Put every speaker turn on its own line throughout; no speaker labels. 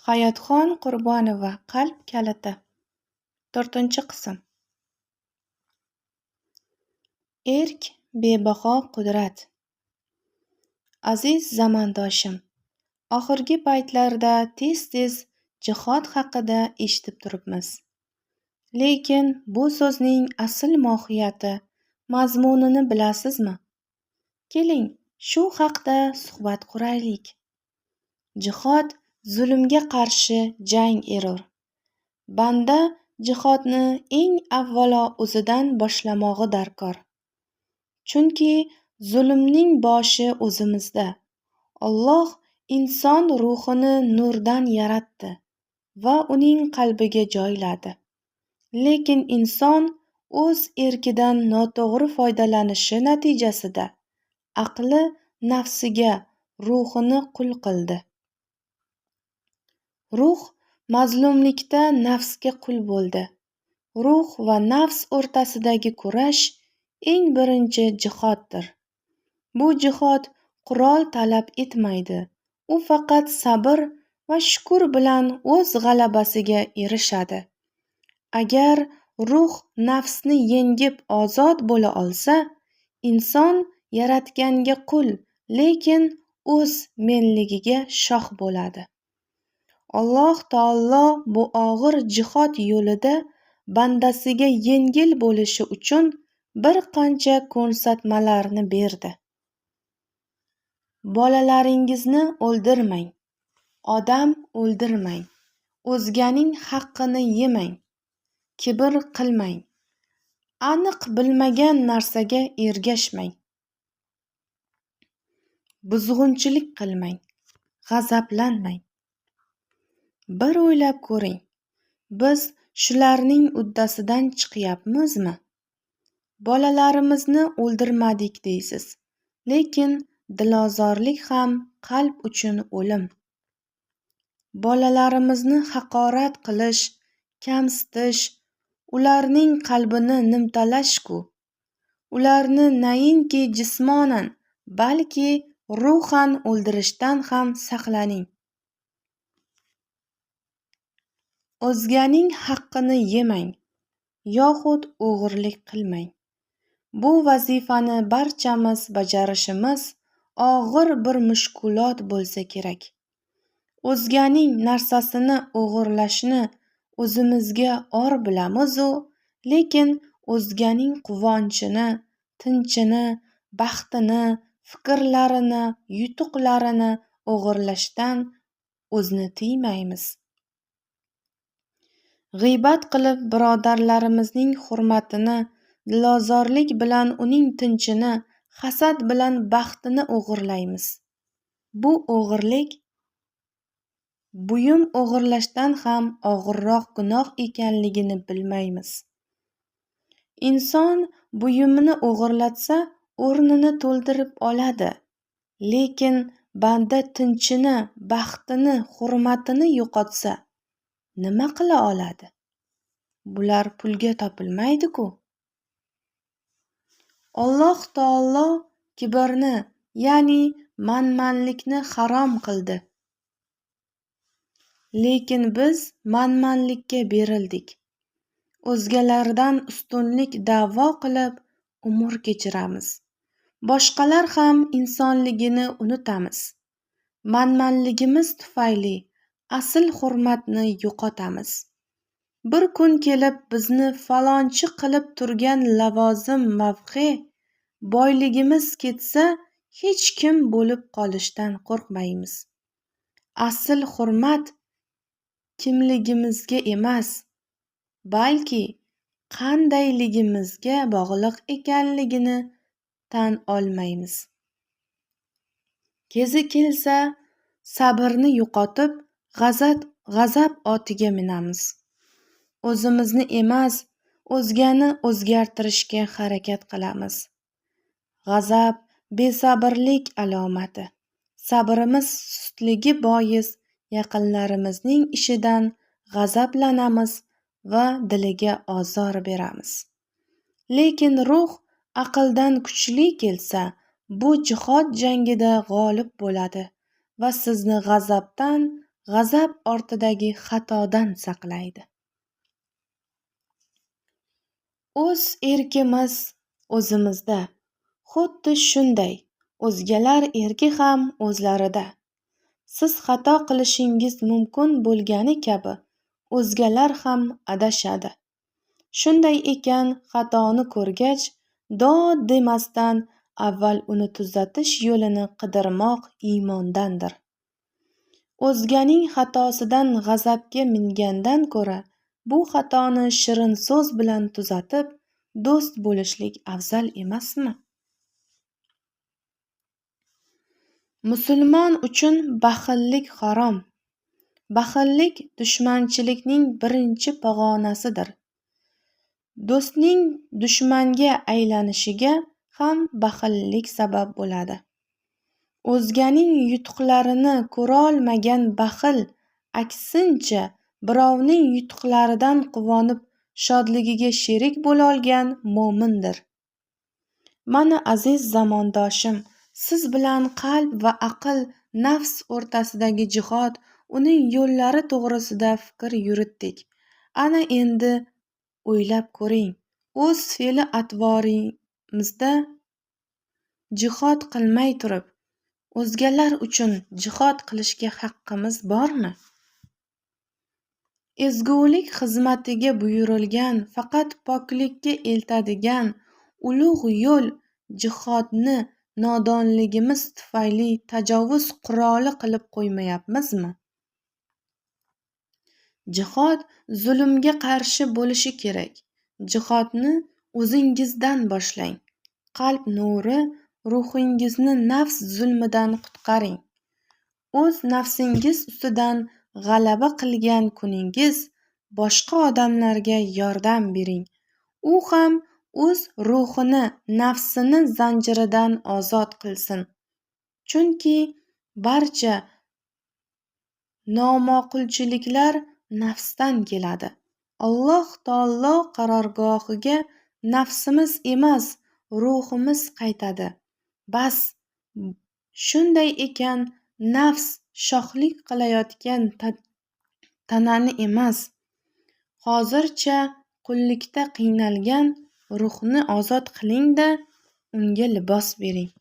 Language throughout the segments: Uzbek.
Hayotxon Qurbonova Qalb kaliti 4-qism. Erk bebaho qudrat. Aziz zamondoshim, oxirgi paytlarda tez-tez jihod haqida eshitib turibmiz. Lekin bu so'zning asl mohiyati, mazmunini bilasizmi? Keling, shu haqda suhbat quraylik. Jihod zulmga qarshi jang erur. Banda jihodni eng avvalo o'zidan boshlamog'i darkor. Chunki zulmning boshi o'zimizda. Alloh inson ruhini nurdan yaratdi va uning qalbiga joyladi. Lekin inson o'z erkidan noto'g'ri foydalanishi natijasida aqli nafsiga, ruhini qul qildi. Ruh mazlumlikda nafsga qul bo'ldi. Ruh va nafs o'rtasidagi kurash eng birinchi jihoddir. Bu jihod qurol talab etmaydi. U faqat sabr va shukr bilan o'z g'alabasiga erishadi. Agar ruh nafsni yengib ozod bo'la olsa, inson yaratganga qul, lekin o'z menligiga shoh bo'ladi. Alloh taolo bu og'ir jihod yo'lida bandasiga yengil bo'lishi uchun bir qancha ko'rsatmalarni berdi. Bolalaringizni o'ldirmang, odam o'ldirmang, o'zganing haqqini yemang, kibr qilmang, aniq bilmagan narsaga ergashmang, buzg'unchilik qilmang, g'azablanmang. Bir o'ylab ko'ring, biz shularning uddasidan chiqyapmizmi? Bolalarimizni o'ldirmadik deysiz, lekin dilozorlik ham qalb uchun o'lim. Bolalarimizni haqorat qilish, kamsitish, ularning qalbini nimtalash-ku. Ularni nainki jismonan, balki ruhan o'ldirishdan ham saqlaning. O'zganing haqqini yemang, yoxud o'g'irlik qilmang. Bu vazifani barchamiz bajarishimiz og'ir bir mushkulot bo'lsa kerak. O'zganing narsasini o'g'irlashni o'zimizga or bilamiz-u, lekin o'zganing quvonchini, tinchini, baxtini, fikrlarini, yutuqlarini o'g'irlashdan o'zni tiymaymiz. G'iybat qilib birodarlarimizning hurmatini, dilozorlik bilan uning tinchini, hasad bilan baxtini o'g'irlaymiz. Bu o'g'irlik buyum o'g'irlashdan ham og'irroq gunoh ekanligini bilmaymiz. Inson buyumini o'g'irlatsa, o'rnini to'ldirib oladi. Lekin banda tinchini, baxtini, hurmatini yo'qotsa, nima qila oladi? Bular pulga topilmaydi-ku. Alloh taolo kibrni, ya'ni manmanlikni harom qildi. Lekin biz manmanlikka berildik. O'zgalardan ustunlik da'vo qilib umr kechiramiz. Boshqalar ham insonligini unutamiz. Manmanligimiz tufayli asl hurmatni yo'qotamiz. Bir kun kelib bizni falonchi qilib turgan lavozim mavqe, boyligimiz ketsa, hech kim bo'lib qolishdan qo'rqmaymiz. Asl hurmat kimligimizga emas, balki qandayligimizga bog'liq ekanligini tan olmaymiz. Kezi kelsa, sabrni yo'qotib, g'azab otiga minamiz. O'zimizni emas, o'zgani o'zgartirishga harakat qilamiz. G'azab besabrlik alomati. Sabrimiz sustligi bois yaqinlarimizning ishidan g'azablanamiz va diliga ozor beramiz. Lekin ruh aqldan kuchli kelsa, bu jihod jangida g'olib bo'ladi va sizni g'azabdan g'azab ortidagi xatodan saqlaydi. O'z erkimiz o'zimizda, xuddi shunday o'zgalar erki ham o'zlarida. Siz xato qilishingiz mumkin bo'lgani kabi o'zgalar ham adashadi. Shunday ekan, xatoni ko'rgach, dod demasdan avval uni tuzatish yo'lini qidirmoq iymondandir. O'zganing xatosidan g'azabga mingandan ko'ra, bu xatoni shirin so'z bilan tuzatib, do'st bo'lishlik afzal emasmi? Musulmon uchun baxillik harom. Baxillik dushmanchilikning birinchi pog'onasidir. Do'stning dushmanga aylanishiga ham baxillik sabab bo'ladi. O'zganing yutuqlarini ko'rolmagan baxil, aksincha, birovning yutuqlaridan quvonib, shodligiga sherik bo'lolgan mo'mindir. Mana aziz zamondoshim, siz bilan qalb va aql, nafs o'rtasidagi jihod, uning yo'llari to'g'risida fikr yuritdik. Ana endi o'ylab ko'ring, o'z fe'l-atvorimizda jihod qilmay turib, o'zgalar uchun jihod qilishga haqqimiz bormi? Ezgulik xizmatiga buyurilgan, faqat poklikka eltadigan ulug' yo'l jihodni nodonligimiz tufayli tajovuz quroli qilib qo'ymayapmizmi? Jihod zulmga qarshi bo'lishi kerak. Jihodni o'zingizdan boshlang. Qalb nuri, ruhingizni nafs zulmidan qutqaring. O'z nafsingiz ustidan g'alaba qilgan kuningiz boshqa odamlarga yordam bering. U ham o'z ruhini, nafsini zanjiridan ozod qilsin. Chunki barcha noma'qulchiliklar nafsdan keladi. Alloh taolo qarorgohiga nafsimiz emas, ruhimiz qaytadi. Bas, shunday ekan, nafs shohlik qilayotgan tanani emas, hozircha qullikda qiynalgan ruhni ozod qiling-da, unga libos bering.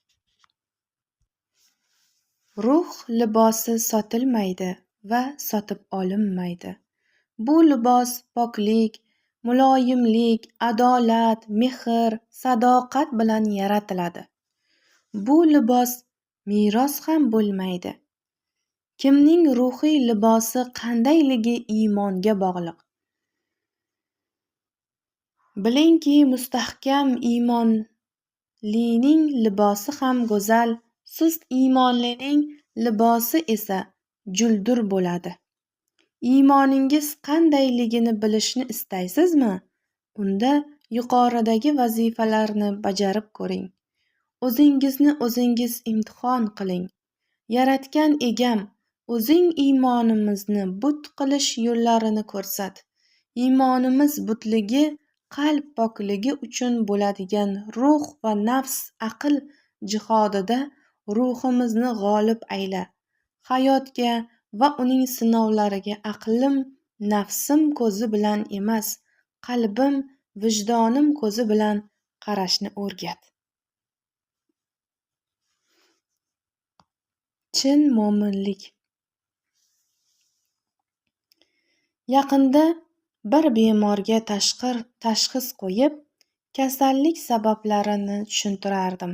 Ruh libosi sotilmaydi va sotib olinmaydi. Bu libos poklik, muloyimlik, adolat, mehr, sadoqat bilan yaratiladi. Bu libos meros ham bo'lmaydi. Kimning ruhiy libosi qandayligi iymonga bog'liq. Bilingki, mustahkam iymonlining libosi ham go'zal, sust iymonlining libosi esa juldur bo'ladi. Iymoningiz qandayligini bilishni istaysizmi? Unda yuqoridagi vazifalarni bajarib ko'ring. O'zingizni o'zingiz imtihon qiling. Yaratgan egam, o'zing iymonimizni but qilish yo'llarini ko'rsat. Iymonimiz butligi, qalb pokligi uchun bo'ladigan ruh va nafs aql jihodida ruhimizni g'olib ayla. Hayotga va uning sinovlariga aqlim, nafsim ko'zi bilan emas, qalbim, vijdonim ko'zi bilan qarashni o'rgat. Chin mo'minlik. Yaqinda bir bemorga tashxis qo'yib, kasallik sabablarini tushuntirardim.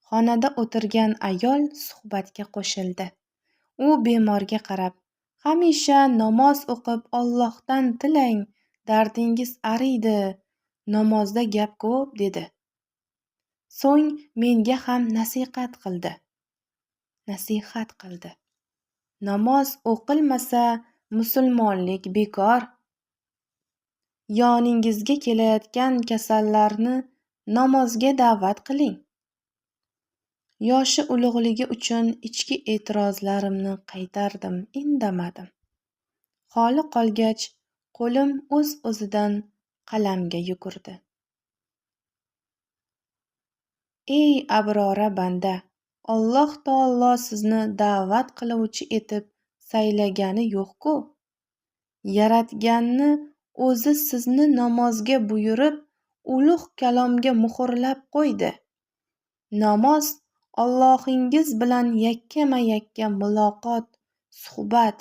Xonada o'tirgan ayol suhbatga qo'shildi. U bemorga qarab, hamisha namoz o'qib Allohdan tilang, dardingiz ariydi, namozda gap ko'p, dedi. So'ng menga ham nasihat qildi. Namoz o'qilmasa, musulmonlik bekor. Yoningizga kelayotgan kasallarni namozga da'vat qiling. Yoshi ulug'ligi uchun ichki e'tirozlarimni qaytardim, indamadim. Holi qolgach, qo'lim o'z-o'zidan qalamga yugurdi. Ey abrora banda, Alloh taolo sizni da'vat qiluvchi etib saylagani yo'q-ku. Yaratganni o'zi sizni namozga buyurib, ulug' kalomga muhrlab qo'ydi. Namoz Allohingiz bilan yakkama-yakka muloqot, suhbat.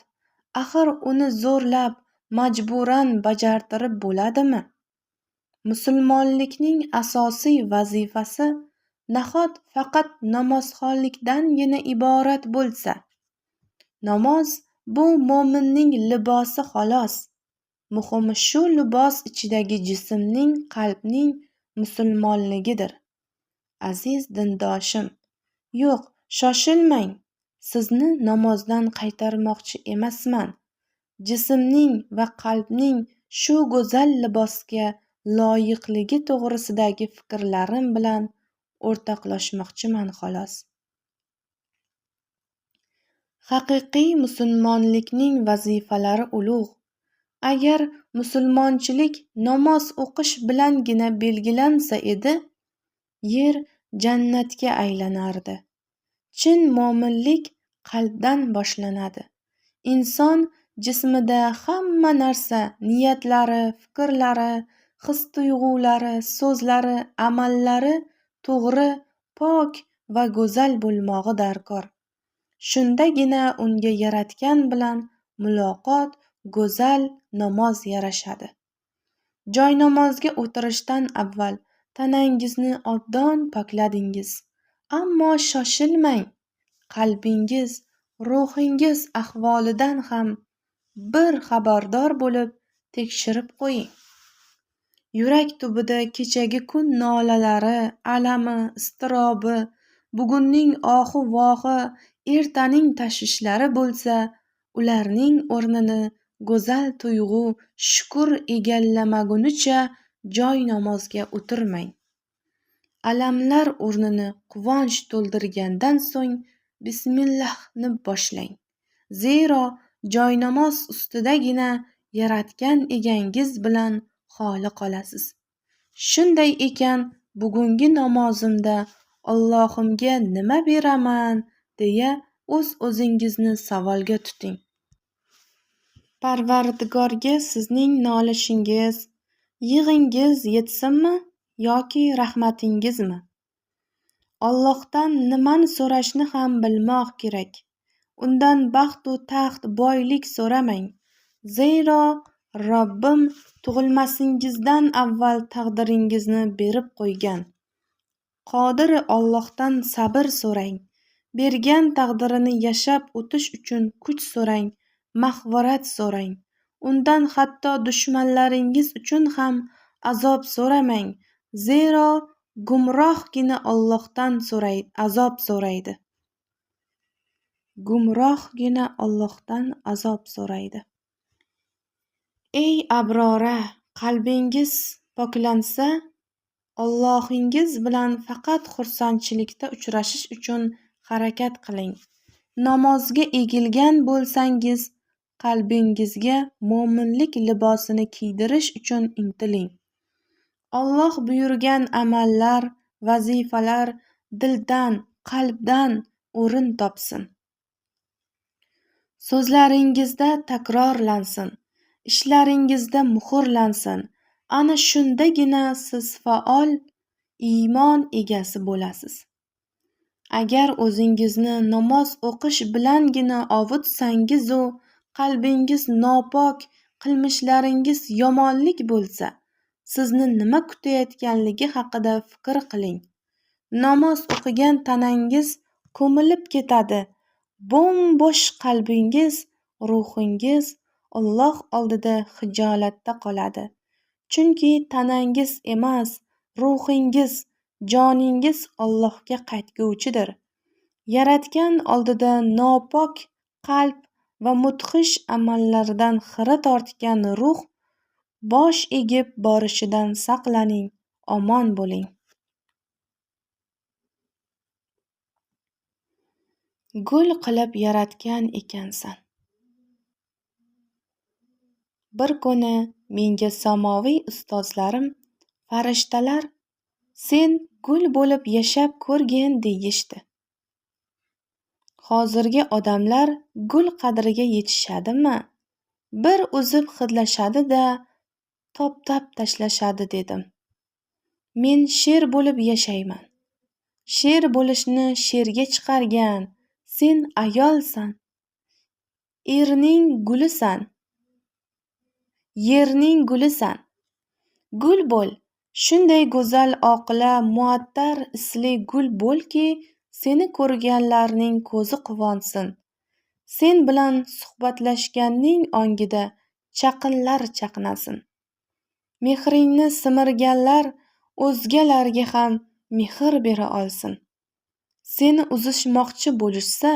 Axir uni zo'rlab, majburan bajartirib bo'ladimi? Musulmonlikning asosiy vazifasi nahot faqat namozxonlikdangina iborat bo'lsa? Namoz bu mo'minning libosi xolos. Muhimi shu libos ichidagi jismning, qalbning musulmonligidir. Aziz dindoshim, yo'q, shoshilmang. Sizni namozdan qaytarmoqchi emasman. Jismning va qalbning shu go'zal libosga loyiqligi to'g'risidagi fikrlarim bilan o'rtoqlashmoqchiman xolos. Haqiqiy musulmonlikning vazifalari ulug'. Agar musulmonchilik namoz o'qish bilangina belgilansa edi, yer jannatga aylanardi. Chin mo'minlik qalbdan boshlanadi. Inson jismida hamma narsa, niyatlari, fikrlari, his-tuyg'ulari, so'zlari, amallari to'g'ri, pok va go'zal bo'lmog'i darkor. Shundagina unga yaratgan bilan muloqot, go'zal namoz yarashadi. Joy namozga o'tirishdan avval tanangizni obdon pokladingiz. Ammo shoshilmang. Qalbingiz, ruhingiz ahvolidan ham bir xabardor bo'lib tekshirib qo'ying. Yurak tubida kechagi kun nolalari, alami, iztirobi, bugunning ohu-vohi, ertaning tashvishlari bo'lsa, ularning o'rnini go'zal tuyg'u, shukur egallamagunicha joy namozga o'tirmang. Alamlar o'rnini quvonch to'ldirgandan so'ng bismillahni boshlang. Zero joy namoz ustidagina yaratgan egangiz bilan xoli qolasiz. Shunday ekan, bugungi namozimda Allohimga nima beraman deya o'z-o'zingizni savolga tuting. Parvardigorga sizning nolishingiz, yig'ingiz yetsinmi yoki rahmatingizmi? Allohdan nimani so'rashni ham bilmoq kerak. Undan baxt va taxt, boylik so'ramang. Zero Robbim tug'ilmasingizdan avval taqdiringizni berib qo'ygan. Qodiri Allohdan sabr so'rang. Bergan taqdirini yashab o'tish uchun kuch so'rang, mag'firat so'rang. Undan hatto dushmanlaringiz uchun ham azob so'ramang. Zero gumrohgina Allohdan azob so'raydi. Gumrohgina Allohdan azob so'raydi. Ey abrora, qalbingiz poklansa, Allohingiz bilan faqat xursandchilikda uchrashish uchun harakat qiling. Namozga egilgan bo'lsangiz, qalbingizga mo'minlik libosini kiydirish uchun intiling. Alloh buyurgan amallar, vazifalar dildan, qalbdan o'rin topsin. So'zlaringizda takrorlansin, ishlaringizda muhrlansin. Ana shundagina siz faol iymon egasi bo'lasiz. Agar o'zingizni namoz o'qish bilangina ovutsangiz-u, qalbingiz nopok, qilmishlaringiz yomonlik bo'lsa, sizni nima kutayotganligi haqida fikr qiling. Namoz o'qigan tanangiz ko'milib ketadi. Bo'm-bo'sh qalbingiz, ruhingiz Alloh oldida hijolatda qoladi. Chunki tanangiz emas, ruhingiz, joningiz Allohga qaytguvchidir. Yaratgan oldida nopok qalb va mudhish amallardan xira tortgan ruh bosh egib borishidan saqlaning, omon bo'ling. Gul qilib yaratgan ekansan. Bir kuni menga samoviy ustozlarim, farishtalar, sen gul bo'lib yashab ko'rgin deyishdi. Hozirgi odamlar gul qadriga yetishadimi? Bir uzib hidlashadi-da, toptab tashlashadi dedim. Men sher bo'lib yashayman. Sher bo'lishni sherga chiqargan sen ayolsan. Erning gulisan. Yerning gulisan. Gul bo'l. Shunday go'zal, oqila, muattar, isli gul bo'lki, seni ko'rganlarning ko'zi quvonsin. Sen bilan suhbatlashganning ongida chaqinlar chaqnasin. Mehringni simirganlar o'zgalarga ham mehr bera olsin. Seni uzishmoqchi bo'lishsa,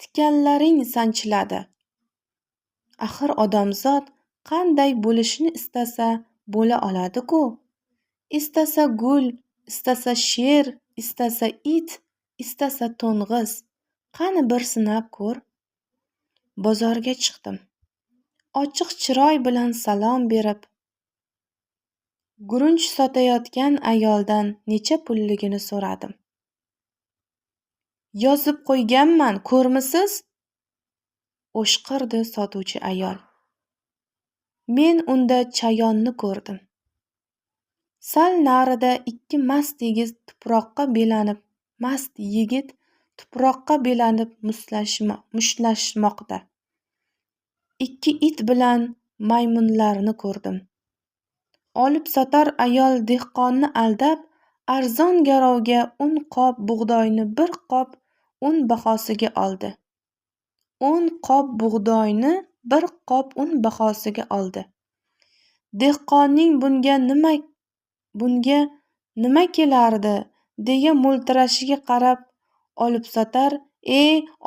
tikanlaring sanchiladi. Axir odamzod qanday bo'lishni istasa bo'la oladi-ku. Istasa gul, istasa sher, istasa it, istasa to'ng'iz. Qani bir sinab ko'r. Bozorga chiqdim. Ochiq chiroy bilan salom berib, gurunch sotayotgan ayoldan necha pulligini so'radim. Yozib qo'yganman, ko'rmisiz? O'shqirdi sotuvchi ayol. Men unda chayonni ko'rdim. Sal narida ikki mast yigit tuproqqa belanib mushtlashmoqda. Ikki it bilan maymunlarni ko'rdim. Olib sotar ayol dehqonni aldab, arzon garovga 10 qop bug'doyni 1 qop un bahosiga oldi. 10 qop bug'doyni 1 qop un bahosiga oldi. Dehqonning bunga nima kelardi deya mo'ltirashiga qarab, olib sotar,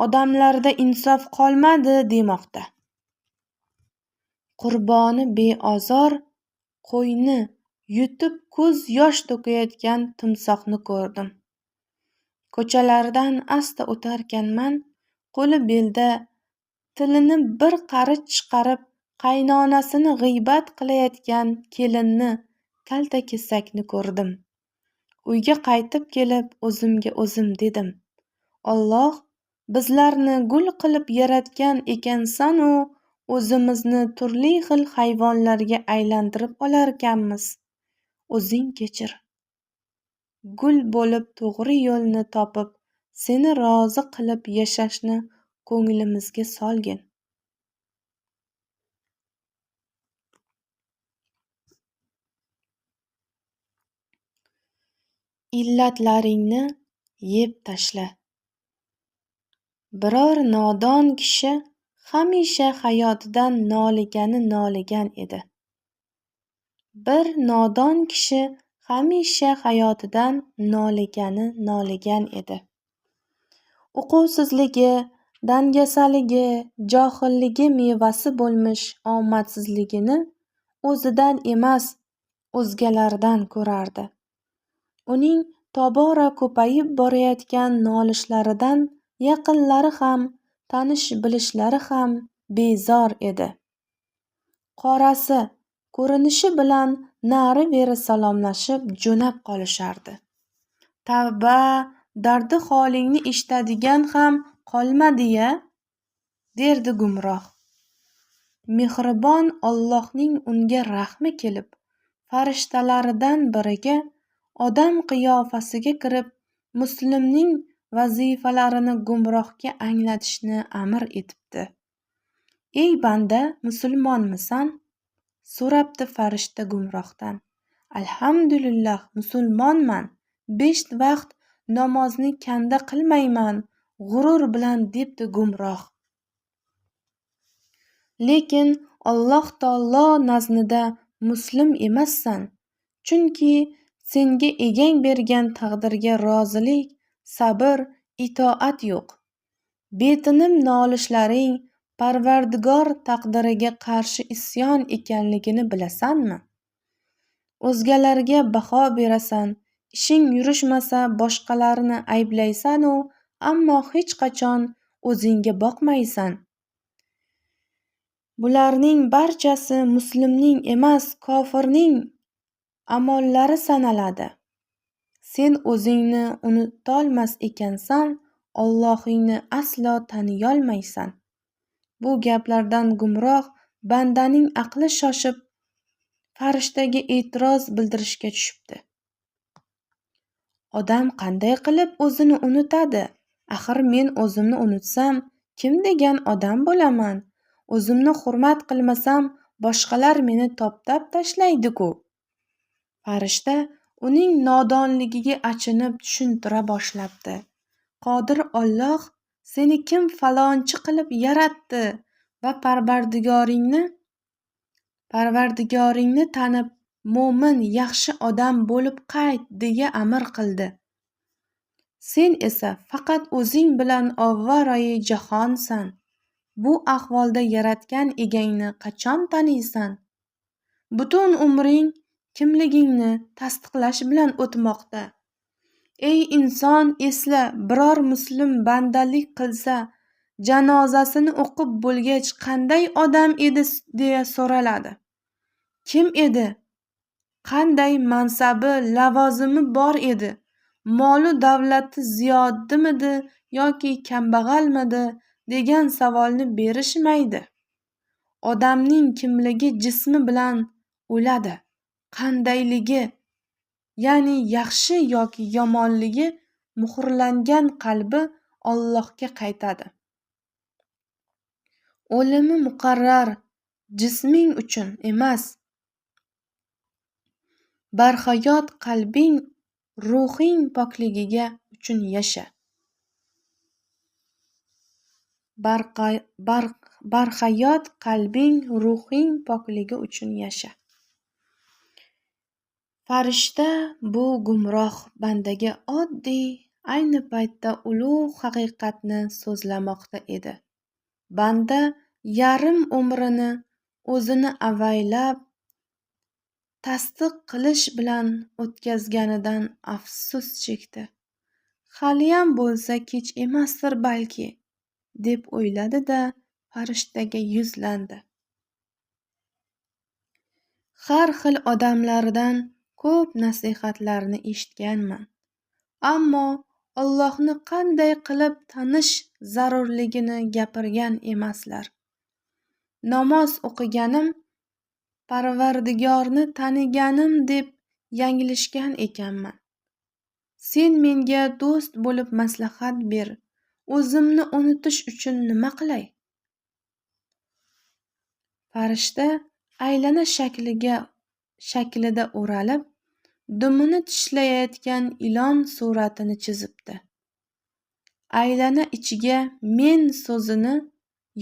odamlarda insof qolmadi demoqda. Qurboni beozor qo'yni yutib ko'z yosh to'kayotgan timsohni ko'rdim. Ko'chalardan asta o'tarkanman, qo'li belda, tilini bir qarich chiqarib, qaynonasini g'iybat qilayotgan kelinni, kaltakesakni ko'rdim. Uyga qaytib kelib, o'zimga o'zim dedim. Alloh, bizlarni gul qilib yaratgan ekansan-u, o'zimizni turli xil hayvonlarga aylantirib olarkanmiz. O'zing kechir. Gul bo'lib to'g'ri yo'lni topib, seni rozi qilib yashashni ko'nglimizga solgin. Illatlaringni yeb tashla. Biror nodon kishi hamisha hayotidan noligan edi. Bir nodon kishi hamisha hayotidan noligan edi. Uquvsizligi, dangasaligi, johilligi mevasi bo'lmish omadsizligini o'zidan emas, o'zgalardan ko'rardi. Uning tobora ko'payib borayotgan nolishlaridan yaqinlari ham, tanish-bilishlari ham bezor edi. Qorasi ko'rinishi bilan nari-beri salomlashib jo'nab qolishardi. Tavba, dardi holingni eshitadigan ham qolmadi-ya, derdi gumroh. Mehribon Allohning unga rahmi kelib, farishtalaridan biriga odam qiyofasiga kirib, muslimning vazifalarini gumrohga anglatishni amr etibdi. Ey banda, musulmonmisan? So'rabdi farishta gumrohdan. Alhamdulillah, musulmonman. 5 vaqt namozni kanda qilmayman, g'urur bilan debdi gumroh. Lekin Alloh taolo nazdida muslim emassan, chunki senga egang bergan taqdirga rozilik, sabr, itoat yo'q. Betinim nolishlaring Parvardigor taqdiriga qarshi isyon ekanligini bilasanmi? O'zgalarga baho berasan, ishing yurishmasa boshqalarni ayblaysan-u, ammo hech qachon o'zingga boqmaysan. Bularning barchasi muslimning emas, kofirning amollari sanaladi. Sen o'zingni unutolmas ekansan, Allohingni aslo taniyolmaysan. Bu gaplardan gumroh bandaning aqli shoshib, farishtaga e'tiroz bildirishga tushibdi. Odam qanday qilib o'zini unutadi? Axir men o'zimni unutsam, kim degan odam bo'laman? O'zimni hurmat qilmasam, boshqalar meni toptab tashlaydi-ku. Farishta uning nodonligiga achinib tushuntira boshlabdi. Qodir Alloh seni kim falonchi qilib yaratdi va Parvardigoringni tanib, mo'min, yaxshi odam bo'lib qayt deya amr qildi. Sen esa faqat o'zing bilan ovvaroyi jahonsan. Bu ahvolda yaratgan egangni qachon taniysan? Butun umring kimligingni tasdiqlash bilan o'tmoqda. Ey inson, esla, biror muslim bandalik qilsa, janozasini o'qib bo'lgach qanday odam edi deya so'raladi. Kim edi? Qanday mansabi, lavozimi bor edi? Molu davlati ziyodimidi yoki kambag'almidi degan savolni berishmaydi. Odamning kimligi jismi bilan o'ladi. Qandayligi, ya'ni yaxshi yoki yomonligi muhrlangan qalbi Allohga qaytadi. O'limi muqarrar, jisming uchun emas. Barhayot qalbing, ruhing pokligiga uchun yasha. Barhayot qalbing, ruhing pokligi uchun yasha. Farishta bu gumroh bandaga oddiy, ayni paytda ulug' haqiqatni so'zlamoqda edi. Banda yarim umrini o'zini avaylab, tasdiq qilish bilan o'tkazganidan afsus chekdi. Haliyam bo'lsa kech emasdir balki, deb o'yladi-da, farishtaga yuzlandi. Har xil odamlardan ko'p nasihatlarni eshitganman. Ammo Allohni qanday qilib tanish zarurligini gapirgan emaslar. Namoz o'qiganim, Parvardigorni taniganim deb yanglishgan ekanman. Sen menga do'st bo'lib maslahat ber. O'zimni unutish uchun nima qilay? Farishta aylana shaklida o'ralib, dumini tishlayotgan ilon suratini chizibdi. Aylana ichiga men so'zini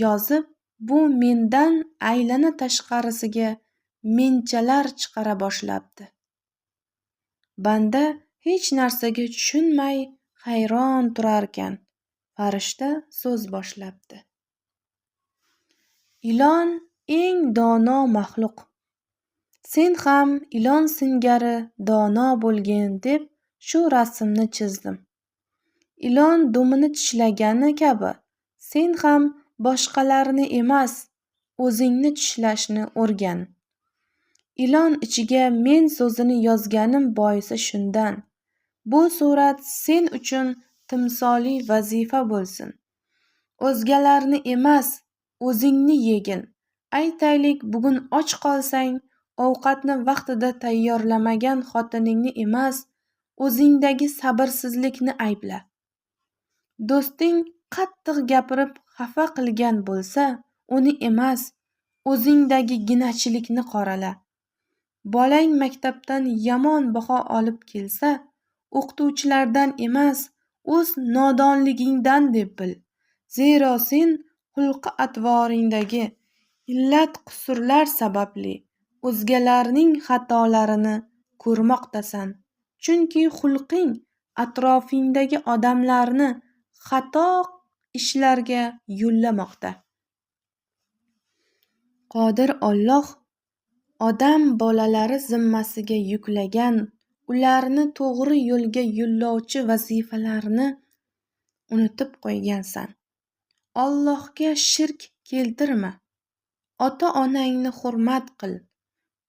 yozib, bu mendan aylana tashqarisiga menchalar chiqara boshlabdi. Banda hech narsaga tushunmay hayron turarkan, farishta so'z boshlabdi. Ilon eng dono maxluq. Sen ham ilon singari dono bo'lgin deb shu rasmni chizdim. Ilon dumini tishlagani kabi, sen ham boshqalarni emas, o'zingni tishlashni o'rgan. Ilon ichiga men so'zini yozganim boisi shundan. Bu surat sen uchun timsoliy vazifa bo'lsin. O'zgalarni emas, o'zingni yegin. Aytaylik, bugun och qolsang, ovqatni vaqtida tayyorlamagan xotiningni emas, o'zingdagi sabrsizlikni aybla. Do'sting qattiq gapirib xafa qilgan bo'lsa, uni emas, o'zingdagi ginachilikni qorala. Bolang maktabdan yomon baho olib kelsa, o'qituvchilardan emas, o'z nodonligingdan deb bil. Zero sen xulqi atvoringdagi illat qusurlar sababli o'zgalarning xatolarini ko'rmoqdasan. Chunki xulqing atrofingdagi odamlarni xato ishlarga yo'llamoqda. Qodir Alloh odam bolalari zimmasiga yuklagan ularni to'g'ri yo'lga yo'llovchi vazifalarni unutib qo'ygansan. Allohga shirk keltirma. Ota-onangni hurmat qil.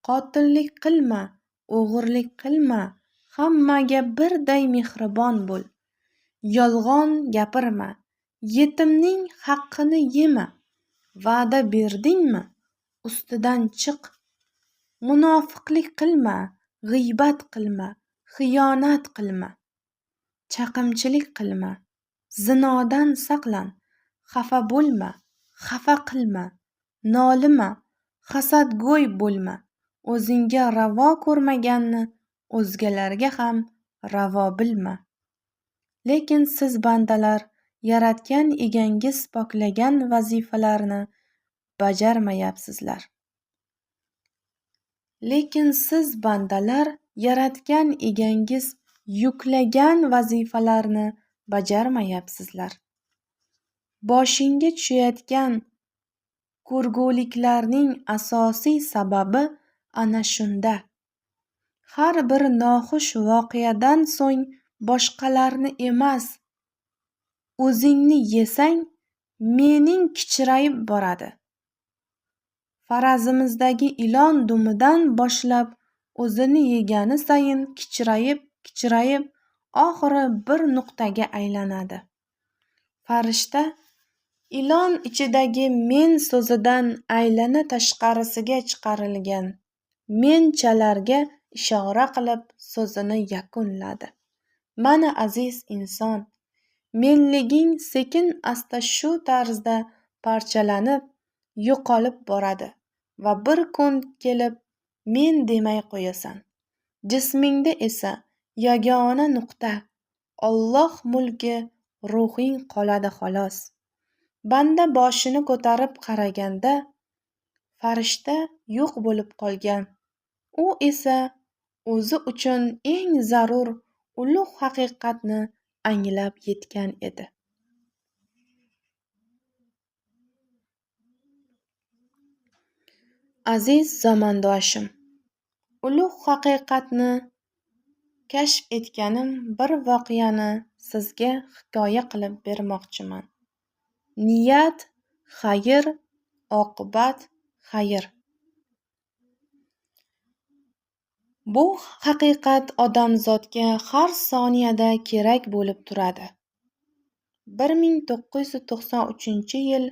Qotillik qilma, o'g'irlik qilma. Hammaga birday mehribon bo'l. yolg'on gapirma, yetimning haqqini yema, va'da berdingmi, ustidan chiq. Munofiqlik qilma, g'iybat qilma, xiyonat qilma, chaqimchilik qilma, zinodan saqlan, xafa bo'lma, xafa qilma, nolima, hasadgo'y bo'lma. O'zingga ravo ko'rmaganni o'zgalarga ham ravo bilma. Lekin siz bandalar yaratgan egangiz poklagan vazifalarni bajarmayapsizlar. Lekin siz bandalar yaratgan egangiz yuklagan vazifalarni bajarmayapsizlar. Boshingga tushayotgan ko'rguliklarning asosiy sababi ana shunda. Har bir noxush voqeadan so'ng boshqalarni emas, o'zingni yesang, mening kichirayib boradi. Farazimizdagi ilon dumidan boshlab o'zini yegani sayin kichirayib, oxiri bir nuqtaga aylanadi. Farishta ilon ichidagi men so'zidan aylana tashqarisiga chiqarilgan menchalarga ishora qilib so'zini yakunladi. Mana aziz inson, menliging sekin asta shu tarzda parchalanib, yo'qolib boradi va bir kun kelib men demay qo'yasan. Jismingda esa yagona nuqta Alloh mulki ruhing qoladi xolos. Banda boshini ko'tarib qaraganda farishta yo'q bo'lib qolgan. U esa o'zi uchun eng zarur ulug' haqiqatni anglab yetgan edi. Aziz zamondoshim, ulug' haqiqatni kashf etganim bir voqeani sizga hikoya qilib bermoqchiman. Niyat xayr, oqibat xayr. Bu haqiqat odamzodga har soniyada kerak bo'lib turadi. 1993-yil,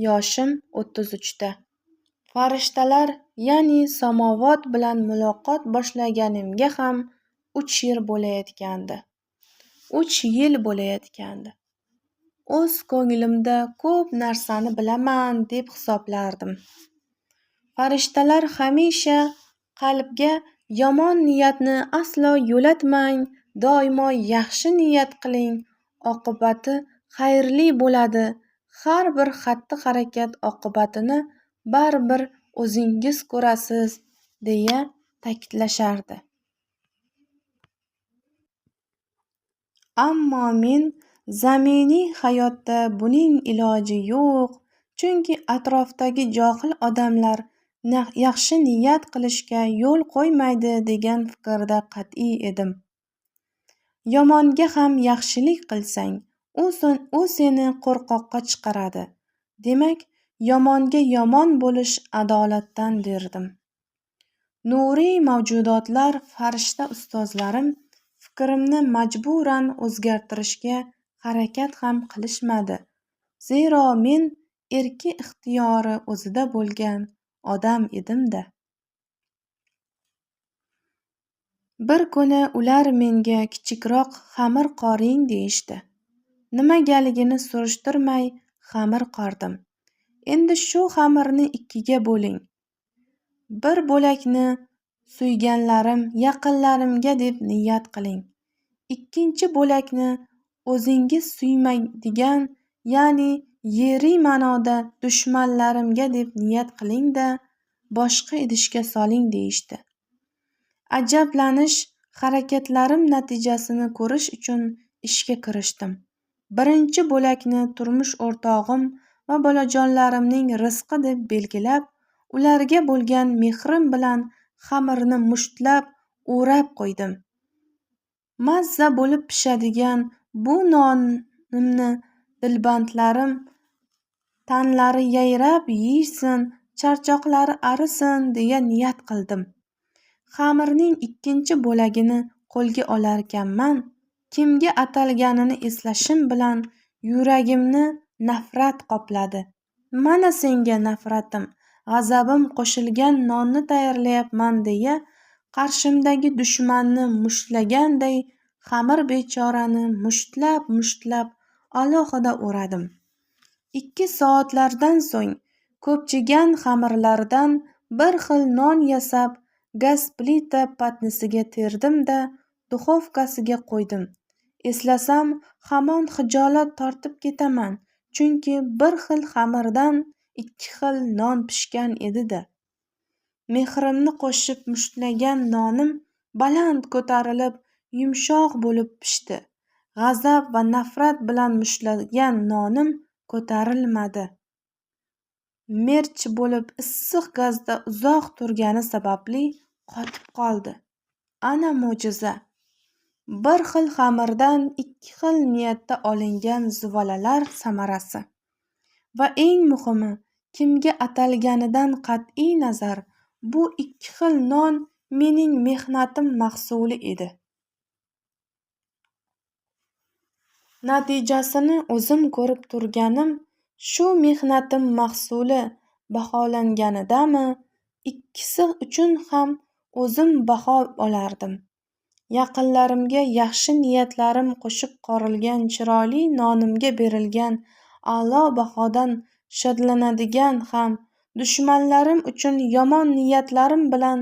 yoshim 33da. Farishtalar, ya'ni samovat bilan muloqot boshlaganimga ham 3 yil bo'layotgandi. 3 yil bo'layotgandi. O'z ko'nglimda ko'p narsani bilaman deb hisoblardim. Farishtalar hamisha qalbga yomon niyatni aslo yo'latmang, doimo yaxshi niyat qiling, oqibati xayrli bo'ladi. Har bir xatti-harakat oqibatini baribir o'zingiz ko'rasiz, deya ta'kidlashardi. Ammo men zaminiy hayotda buning iloji yo'q, chunki atrofdagi johil odamlar yaxshi niyat qilishga yo'l qo'ymaydi degan fikrda qat'iy edim. Yomonga ham yaxshilik qilsang, u seni qo'rqoqqa chiqaradi. Demak, yomonga yomon bo'lish adolatdan derdim. Nuriy mavjudotlar, farishta ustozlarim fikrimni majburan o'zgartirishga harakat ham qilishmadi. Zero men erki ixtiyori o'zida bo'lgan odam edim-da. Bir kuni ular menga kichikroq xamir qoring deyishdi. Nimagaligini surishtirmay xamir qordim. Endi shu xamirni 2ga bo'ling. Bir bo'lakni suyganlarim, yaqinlarimga deb niyat qiling. Ikkinchi bo'lakni o'zingiz suymaydigan, ya'ni yeriy ma'noda dushmanlarimga deb niyat qiling-da, boshqa idishga soling deyishdi. Ajablanish, harakatlarim natijasini ko'rish uchun ishga kirishdim. Birinchi bo'lakni turmush o'rtog'im va bolajonlarimning rizqi deb belgilab, ularga bo'lgan mehrim bilan xamirni mushtlab, o'rab qo'ydim. Mazza bo'lib pishadigan bu nonimni dilbandlarim tanlari yayrab yeysin, charchoqlari arisin deya niyat qildim. Xamirning ikkinchi bo'lagini qo'lga olarkanman, kimga atalganini eslashim bilan yuragimni nafrat qopladi. Mana senga nafratim, g'azabim qo'shilgan nonni tayyorlayapman deya qarshimdagi dushmanni mushtlaganday xamir bechorani mushtlab alohida o'radim. 2 soatlardan so'ng ko'pchigan xamirlardan bir xil non yasab gaz plita patnisiga terdim-da duxovkasiga qo'ydim. Eslasam hamon xijolat tortib ketaman, chunki bir xil xamirdan 2 xil non pishgan edi-da. Mehrimni qo'shib mushtlagan nonim baland ko'tarilib yumshoq bo'lib pishdi. G'azab va nafrat bilan mushtlagan nonim ko'tarilmadi. Merch bo'lib issiq gazda uzoq turgani sababli qotib qoldi. Ana mo'jiza! Bir xil xamirdan 2 xil niyatda olingan zuvolalar samarasi. Va eng muhimi, kimga atalganidan qat'iy nazar, bu 2 xil non mening mehnatim mahsuli edi. Natijasini o'zim ko'rib turganim, shu mehnatim mahsuli baholanganidami, ikkisi uchun ham o'zim baho olardim. Yaqinlarimga yaxshi niyatlarim qo'shib qorilgan chiroyli nonimga berilgan a'lo bahodan shodlanadigan ham, dushmanlarim uchun yomon niyatlarim bilan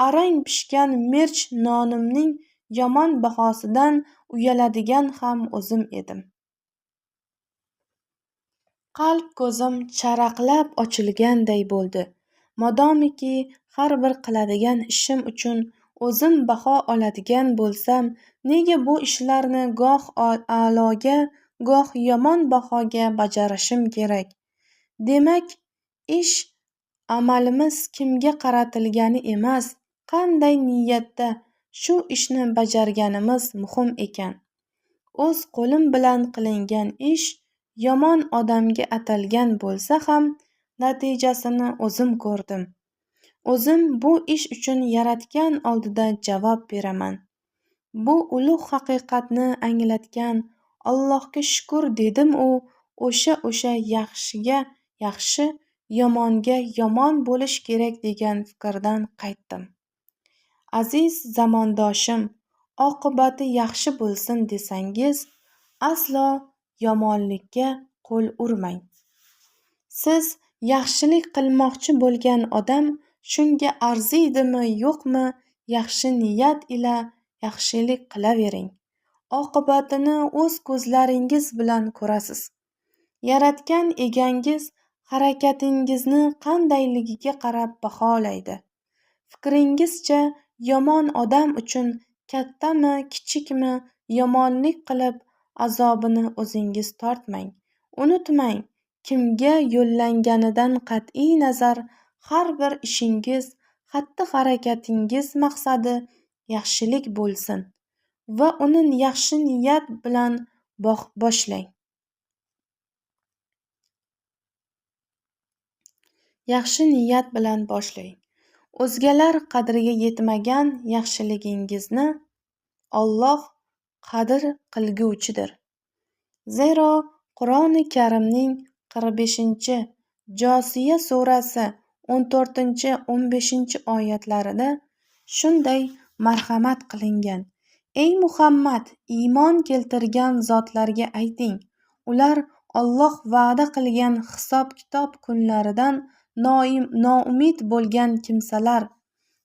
arang pishgan merch nonimning yomon bahosidan uyaladigan ham o'zim edim. Qalb ko'zim charaqlab ochilganday bo'ldi. Modomiki har bir qiladigan ishim uchun o'zim baho oladigan bo'lsam, nega bu ishlarni goh a'loga, goh yomon bahoga bajarishim kerak? Demak, ish amalimiz kimga qaratilgani emas, qanday niyatda shu ishni bajarganimiz muhim ekan. O'z qo'lim bilan qilingan ish yomon odamga atalgan bo'lsa ham, natijasini o'zim ko'rdim. O'zim bu ish uchun Yaratgan oldida javob beraman. Bu ulug' haqiqatni anglatgan Allohga shukr dedim o'sha yaxshiga yaxshi, yomonga yomon bo'lish kerak degan fikrdan qaytdim. Aziz zamondoshim, oqibati yaxshi bo'lsin desangiz, aslo yomonlikka qo'l urmang. Siz yaxshilik qilmoqchi bo'lgan odam shunga arziydimi yo'qmi, yaxshi niyat ila yaxshilik qilavering. Oqibatini o'z ko'zlaringiz bilan ko'rasiz. Yaratgan egangiz harakatingizni qandayligiga qarab baholaydi. Fikringizcha yomon odam uchun kattami, kichikmi yomonlik qilib azobini o'zingiz tortmang. Unutmang, kimga yo'llanganidan qat'iy nazar har bir ishingiz, xatti-harakatingiz maqsadi yaxshilik bo'lsin va uni yaxshi niyat bilan boshlang. Yaxshi niyat bilan boshlang. O'zgalar qadriga yetmagan yaxshiligingizni Alloh qadr qilguvchidir. Zero Qur'oni Karimning 45-Josiya surasi 14-15 oyatlarida shunday marhamat qilingan. Ey Muhammad, iymon keltirgan zotlarga ayting, ular Alloh va'da qilgan hisob-kitob kunlaridan noumid bo'lgan kimsalar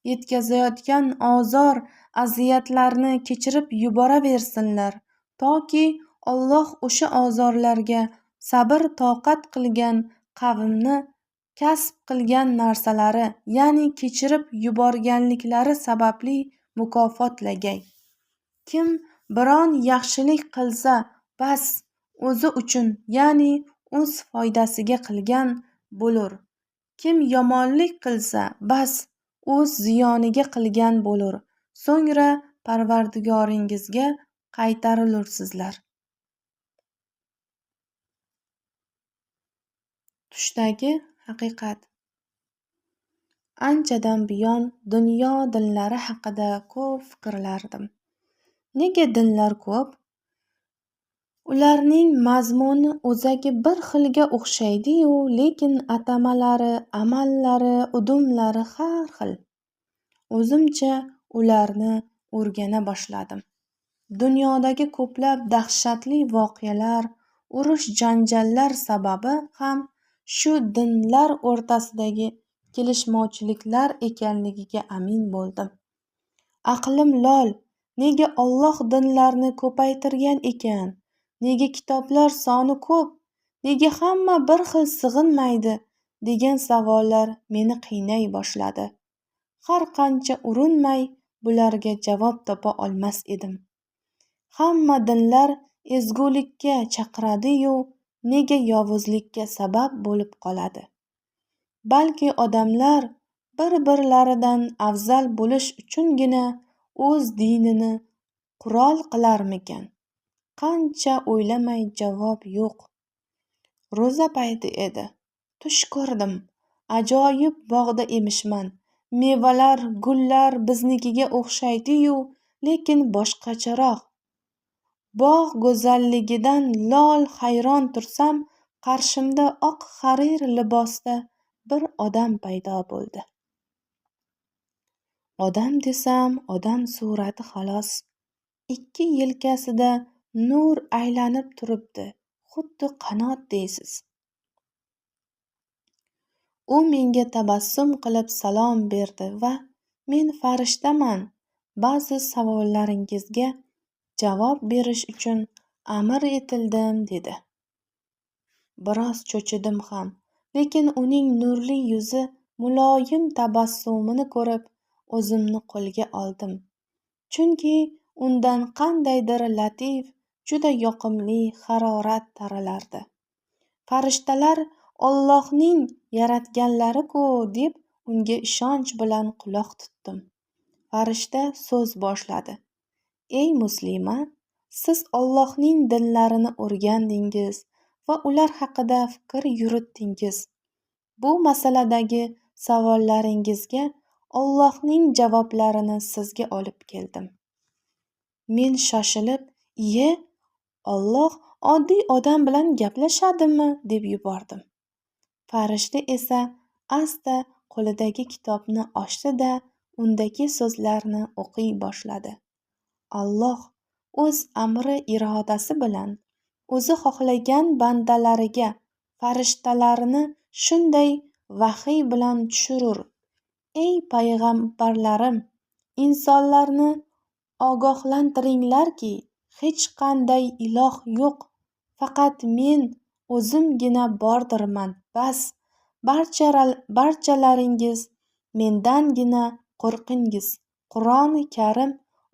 yetkazayotgan azor, aziyatlarni kechirib yuboraversinlar, toki Alloh o'sha azorlarga sabr toqat qilgan qavmni kasb qilgan narsalari, ya'ni kechirib yuborganliklari sababli mukofotlagay. Kim biron yaxshilik qilsa, bas o'zi uchun, ya'ni o'z foydasiga qilgan bo'lur. Kim yomonlik qilsa, bas o'z ziyoniga qilgan bo'lur. So'ngra Parvardigoringizga qaytarilursizlar. Tushdagi haqiqat. Anchadan buyon dunyo dinlari haqida ko'p fikrlardim. Nega dinlar ko'p? Ularning mazmuni o'zagi bir xilga o'xshaydi-yu, lekin atamalari, amallari, udumlari har xil. O'zimcha ularni o'rgana boshladim. Dunyodagi ko'plab dahshatli voqealar, urush-janjallar sababi ham shu dinlar o'rtasidagi kelishmovchiliklar ekanligiga amin bo'ldim. Aqlim lol, nega Alloh dinlarni ko'paytirgan ekan? Nega kitoblar soni ko'p? Nega hamma bir xil sig'inmaydi? degan savollar meni qiynay boshladi. Har qancha urinmay bularga javob topa olmas edim. Hamma dinlar ezgulikka chaqiradi-yu, nega yovuzlikka sabab bo'lib qoladi? Balki odamlar bir-birlaridan afzal bo'lish uchungina o'z dinini qurol qilarmikan? Qancha o'ylamay javob yo'q. Ro'za payti edi. Tush ko'rdim. Ajoyib bog'da emishman. Mevalar, gullar biznikiga o'xshaydi-yu, lekin boshqacharoq. Bog' go'zalligidan lol hayron tursam, qarshimda oq harir libosda bir odam paydo bo'ldi. Odam desam, odam surati xolos. Ikki yelkasida nur aylanib turibdi, xuddi qanot deysiz. U menga tabassum qilib salom berdi va men farishtaman. Ba'zi savollaringizga javob berish uchun amr etildim dedi. Biroz cho'chidim ham, lekin uning nurli yuzi, muloyim tabassumini ko'rib o'zimni qo'lga oldim. Chunki undan qandaydir latif, juda yoqimli harorat taralardi. Farishtalar Allohning yaratganlari-ku deb unga ishonch bilan quloq tutdim. Farishta so'z boshladi. Ey muslima, siz Allohning dinlarini o'rgandingiz va ular haqida fikr yuritdingiz. Bu masaladagi savollaringizga Allohning javoblarini sizga olib keldim. Men shoshilib, "Iye, Alloh oddiy odam bilan gaplashadimi?" deb yubordim. Farishta esa asta qo'lidagi kitobni ochdi-da, undagi so'zlarni o'qiy boshladi. Alloh o'z amri irodasi bilan o'zi xohlagan bandalariga farishtalarini shunday vahiy bilan tushirur. Ey payg'ambarlarim, insonlarni ogohlantiringlarki, hech qanday iloh yo'q, faqat men o'zimgina bordirman. Bas, barchalaringiz mendangina qo'rqingiz. Qur'oni Karim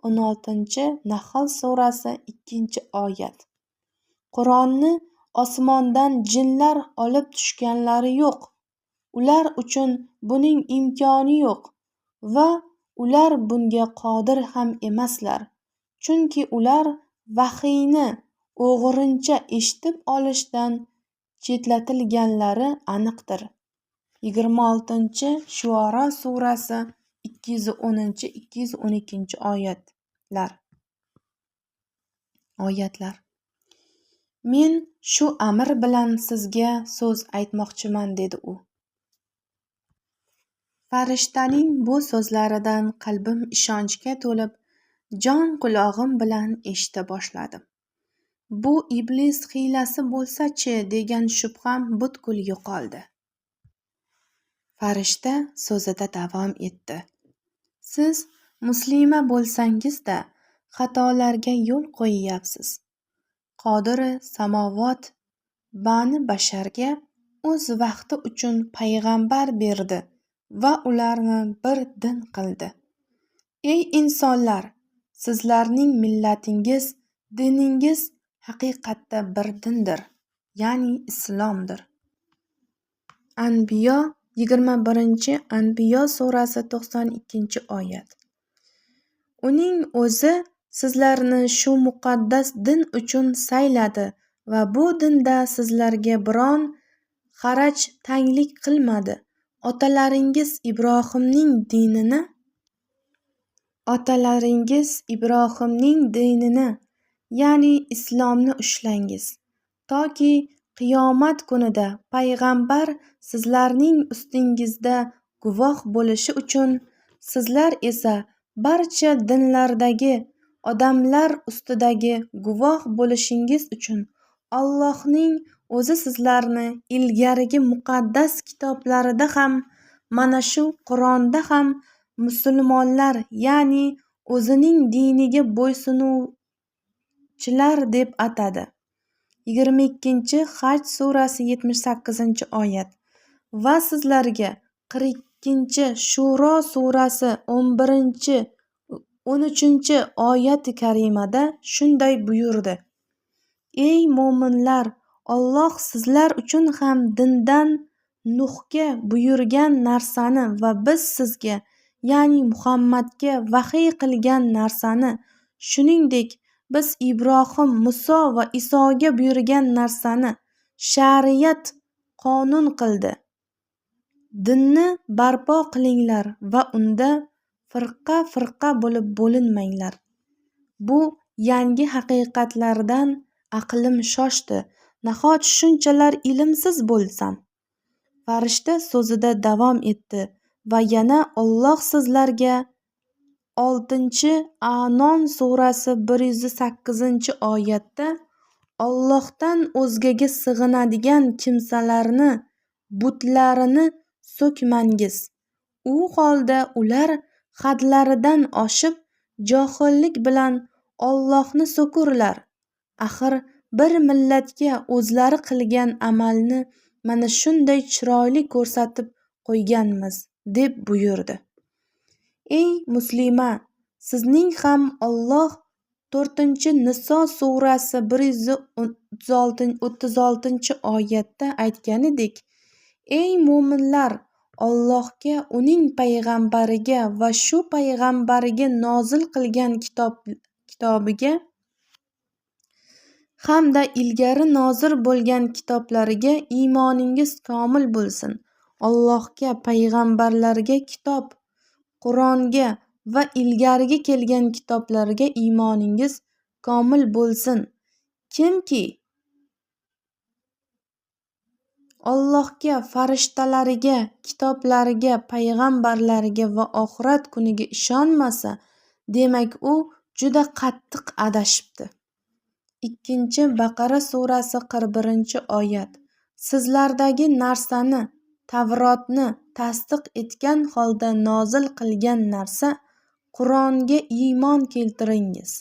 16-Nahl surasi 2-oyat. Qur'onni osmondan jinlar olib tushganlari yo'q. Ular uchun buning imkoni yo'q va ular bunga qodir ham emaslar. Chunki ular vahiyni o'g'rincha eshitib olishdan chetlatilganlari aniqdir. 26-Shuara surasi 210-212 oyatlar. Men shu amr bilan sizga so'z aytmoqchiman, dedi u. Farishtaning bu so'zlaridan qalbim ishonchga to'lib, jon qulog'im bilan eshita boshladim. Bu iblis hiylasi bo'lsa-chi degan shubham butkul yo'qoldi. Farishta so'zida davom etdi. Siz muslima bo'lsangiz-da xatolarga yo'l qo'yyapsiz. Qodiri samovot bani basharga o'z vaqti uchun payg'ambar berdi va ularni bir din qildi. Ey insonlar, sizlarning millatingiz, diningiz haqiqatda bir dindir, ya'ni islomdir. Anbiyo 21-Anbiyo surasi 92-oyat. Uning o'zi sizlarni shu muqaddas din uchun sayladi va bu dinda sizlarga biron xaraj tanglik qilmadi. Otalaringiz Ibrohimning dinini ya'ni islomni ushlangiz, toki qiyomat kunida payg'ambar sizlarning ustingizda guvoh bo'lishi uchun, sizlar esa barcha dinlardagi odamlar ustidagi guvoh bo'lishingiz uchun Allohning o'zi sizlarni ilgarigi muqaddas kitoblarida ham, mana shu Qur'onda ham musulmonlar, ya'ni o'zining diniga bo'ysunuvchilar deb atadi. 22-Haj surasi 78-oyat va sizlarga 42-Shuro surasi 11-13-oyati karimada shunday buyurdi: Ey mo'minlar, Alloh sizlar uchun ham dindan Nuhga buyurgan narsani va biz sizga, ya'ni Muhammadga vahiy qilgan narsani, shuningdek biz Ibrohim, Muso va Isoga buyurgan narsani shariat qonun qildi. Dinni barpo qilinglar va unda firqa bo'lib bo'linmanglar. Bu yangi haqiqatlardan aqlim shoshdi. Nahot shunchalar ilmsiz bo'lsam? Farishta so'zida davom etdi va yana Alloh sizlarga 6-Anon surasi 108-oyatda Allohdan o'zgaga sig'inadigan kimsalarni butlarini so'kmangiz. U holda ular hadlaridan oshib johillik bilan Allohni so'kurlar. Axir bir millatga o'zlari qilgan amalni mana shunday chiroyli ko'rsatib qo'yganmiz, deb buyurdi. Ey muslima, sizning ham Alloh 4-Niso surasi 136-oyatda aytganidek: Ey mo'minlar, Allohga, uning payg'ambariga va shu payg'ambariga nozil qilgan kitobiga hamda ilgari nozil bo'lgan kitoblariga iymoningiz komil bo'lsin. Allohga, payg'ambarlarga, kitob, Qur'onga va ilgarigi kelgan kitoblarga iymoningiz komil bo'lsin. Kimki Allohga, farishtalariga, kitoblariga, payg'ambarlariga va oxirat kuniga ishonmasa, demak u juda qattiq adashibdi. 2-Baqara surasi 41-oyat. Sizlardagi narsani, Tavrotni tasdiq etgan holda nozil qilgan narsa Qur'onga iymon keltiringiz.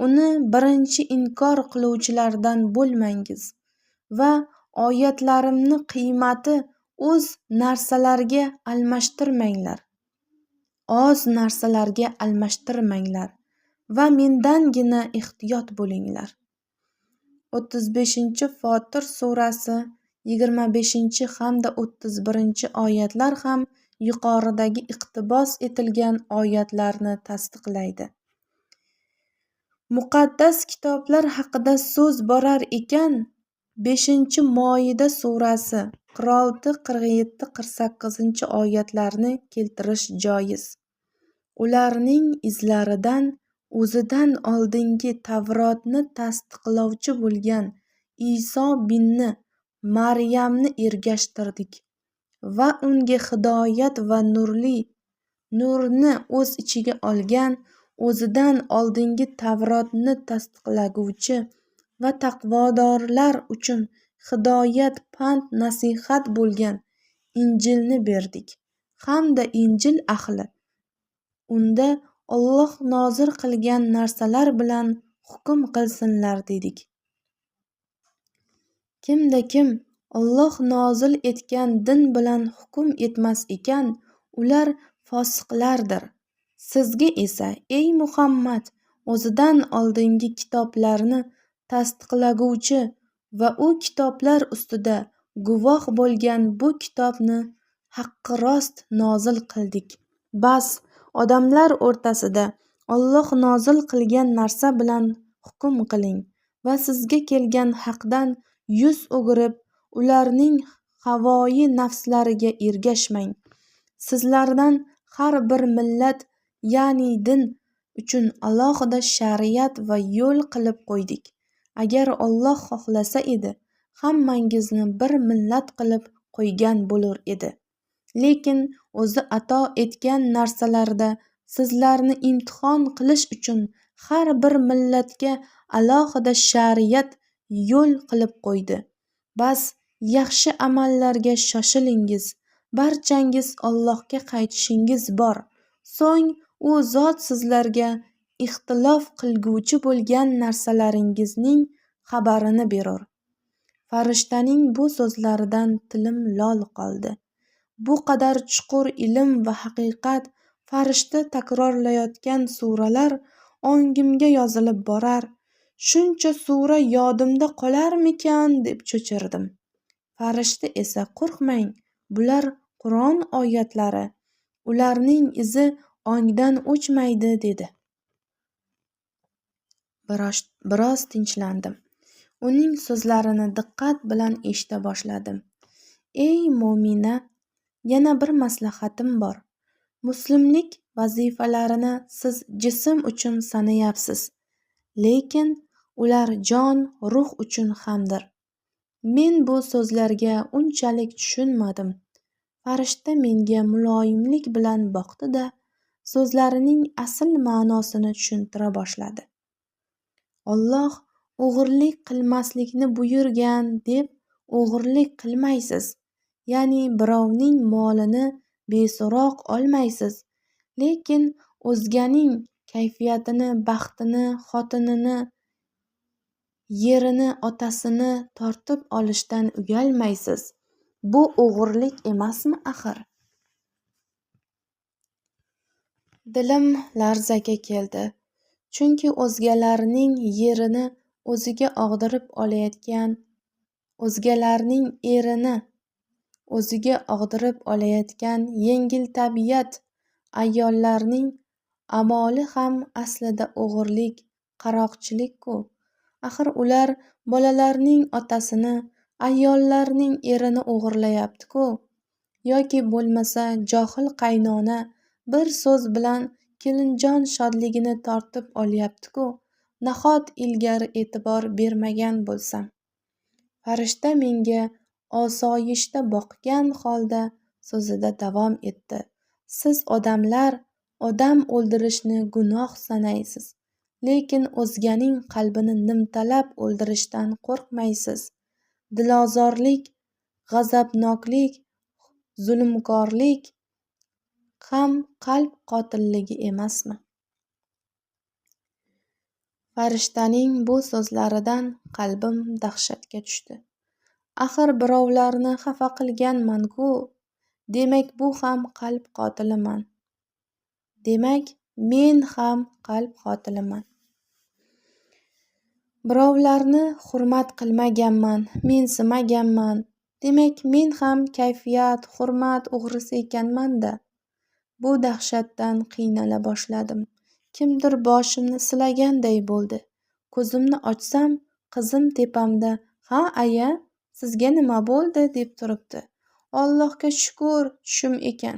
Uni birinchi inkor qiluvchilardan bo'lmangiz va oyatlarimni qiymati oz narsalarga almashtirmanglar va mendangina ehtiyot bo'linglar. 35-Fotir surasi 25 hamda 31-oyatlar ham yuqoridagi iqtibos etilgan oyatlarni tasdiqlaydi. Muqaddas kitoblar haqida so'z borar ekan, 5-Moida surasi 46-47-48-oyatlarni keltirish joiz. Ularning izlaridan o'zidan oldingi Tavrotni tasdiqlovchi bo'lgan Iso binni Maryamni ergashtirdik va unga hidoyat va nurni o'z ichiga olgan, o'zidan oldingi Tavrotni tasdiqlaguvchi va taqvodorlar uchun hidoyat, pand, nasihat bo'lgan Injilni berdik hamda Injil ahli unda Alloh nozil qilgan narsalar bilan hukm qilsinlar dedik. Kimda kim Alloh nozil etgan din bilan hukm etmas ekan, ular fosiqlardir. Sizga esa, ey Muhammad, o'zidan oldingi kitoblarni tasdiqlaguvchi va u kitoblar ustida guvoh bo'lgan bu kitobni haqqi rost nozil qildik. Bas, odamlar o'rtasida Alloh nozil qilgan narsa bilan hukm qiling va sizga kelgan haqdan yuz o'girib, ularning havoi nafslariga ergashmang. Sizlardan har bir millat, ya'ni din uchun alohida shariat va yo'l qilib qo'ydik. Agar Alloh xohlasa edi, hammangizni bir millat qilib qo'ygan bo'lur edi. Lekin o'zi ato etgan narsalarda sizlarni imtihon qilish uchun har bir millatga alohida shariat yo'l qilib qo'ydi. Bas yaxshi amallarga shoshilingiz, barchangiz Allohga qaytishingiz bor. So'ng u zot sizlarga ixtilof qilguvchi bo'lgan narsalaringizning xabarini berur. Farishtaning bu so'zlaridan tilim lol qoldi. Bu qadar chuqur ilm va haqiqat farishta takrorlayotgan suralar ongimga yozilib borar, shuncha sura yodimda qolarmikan deb cho'chirdim. Farishta esa qo'rqmang, bular Qur'on oyatlari, ularning izi ongdan o'chmaydi dedi. Biroz tinchlandim. Uning so'zlarini diqqat bilan eshita boshladim. Ey mo'mina, yana bir maslahatim bor. Muslimlik vazifalarini siz jism uchun sanayapsiz, lekin ular jon, ruh uchun hamdir. Men bu so'zlarga unchalik tushunmadim. Farishta menga muloyimlik bilan boqdi-da, so'zlarining asl ma'nosini tushuntira boshladi. Alloh o'g'irlik qilmaslikni buyurgan deb o'g'irlik qilmaysiz. Ya'ni birovning molini beso'roq olmaysiz. Lekin o'zganing kayfiyatini, baxtini, xotinini, yerini, otasini tortib olishdan uyalmaysiz. Bu o'g'irlik emasmi axir? Dilim larzaga keldi. Chunki o'zgalarning yerini o'ziga og'dirib olayotgan, o'zgalarning erini o'ziga og'dirib olayotgan yengil tabiat ayollarning amoli ham aslida o'g'irlik, qaroqchilik-ku. Axir ular bolalarning otasini, ayollarning erini o'g'irlayapti-ku. Yoki bo'lmasa johil qaynona bir so'z bilan kelinjon shodligini tortib olyapti-ku. Nahot ilgari e'tibor bermagan bo'lsam. Farishta menga osoyishta boqgan holda so'zida davom etdi. Siz odamlar odam o'ldirishni gunoh sanaysiz, lekin o'zganing qalbini nimtalab o'ldirishdan qo'rqmaysiz. Dilozorlik, g'azabnoklik, zulmkorlik ham qalb qotilligi emasmi? Farishtaning bu so'zlaridan qalbim dahshatga tushdi. Axir birovlarni xafa qilganman-ku. Demak, bu ham qalb qotiliman. Demak, men ham qalb qotiliman. Birovlarni hurmat qilmaganman, mensimaganman. Demak, men ham kayfiyat, hurmat o'g'risi ekanman-da. Bu dahshatdan qiynala boshladim. Kimdir boshimni silaganday bo'ldi. Ko'zimni ochsam, qizim tepamda, "Ha, aya, sizga nima bo'ldi?" deb turibdi. Allohga shukr, tushim ekan.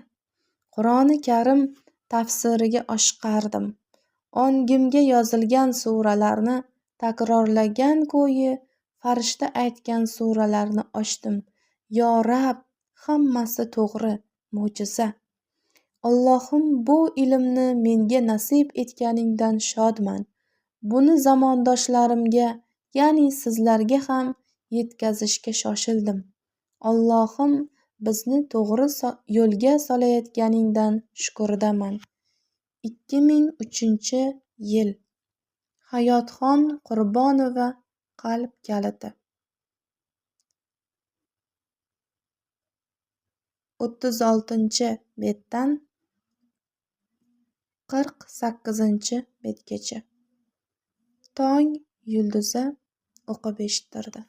Qur'oni Karim tafsiriga oshiqardim. Ongimga yozilgan suralarni takrorlagan ko'yi farishta aytgan suralarni ochdim. Yo Rab, hammasi to'g'ri, mo'jiza. Allohim, bu ilmni menga nasib etganingdan shodman. Buni zamondoshlarimga, ya'ni sizlarga ham yetkazishga shoshildim. Allohim, bizni to'g'ri yo'lga solayotganingdan shukridaman. 2003-yil. Hayotxon Qurbonova qalb kaliti. 36-betdan 48-betgacha. Tong yulduzi o'qib eshittirdi.